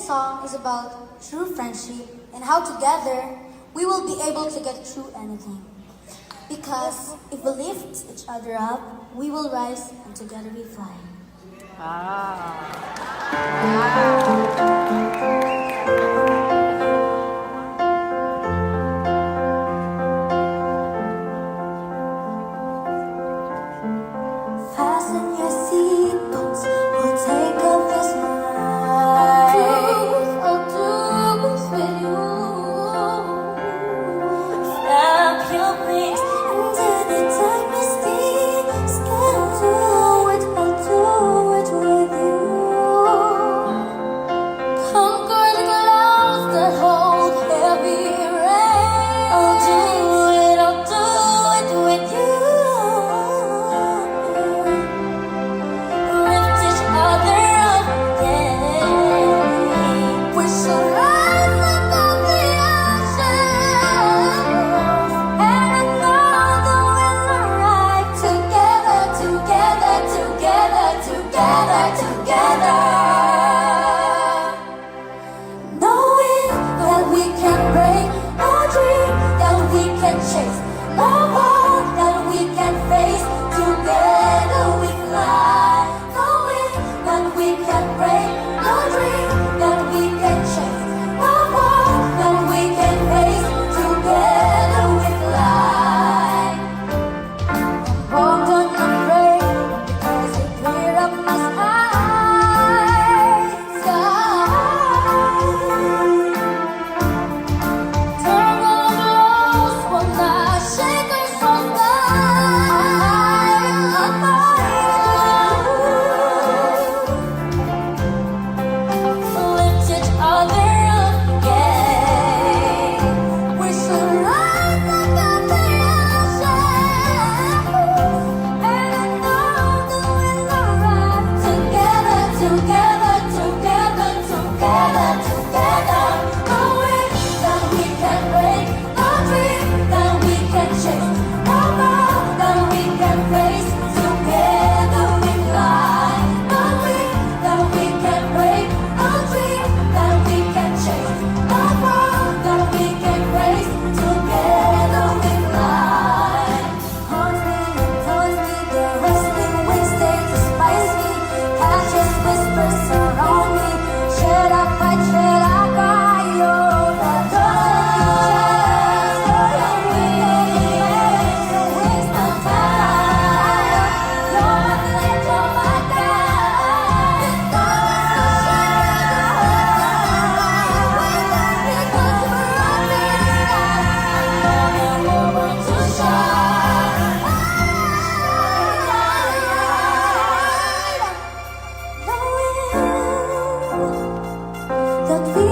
song is about true friendship and how together we will be able to get through anything. Because if we lift each other up, we will rise and together we fly. Fasten your seatbelts, we'll take off this night. I'll do this with you. Snap your wings into the darkness, deep sky. I'll do it with you. Conquer the clouds that hold heavy rain. I'll do it with you. Lift each other up, yeah. We shall rise above the ocean, and I know that we'll arrive together, together, together, together, together. Knowing that we can break our dream, that we can chase love on, that we can face together we fly. Knowing that we can break our dream, that we can chase love on, that we can face together we fly. Bold and afraid, because we clear up my sky. Turn on the lows, will not shake us from lift each other up, yeah. We should rise above the ocean, and I know that we'll arrive together, together, together, together, together. Knowing that we can break our dream, that we can chase our goal, that we can face together we fly. Knowing that we can break our dream, that we can chase our goal, that we can face together we fly. Haunts me and taunts me, the resting wind stays to spice me. Catches whispers surround me. Should I fight? Should I cry? Oh, the waste of time. You're my flame, you're my guide. Because brought me a moment to shine. Knowing that we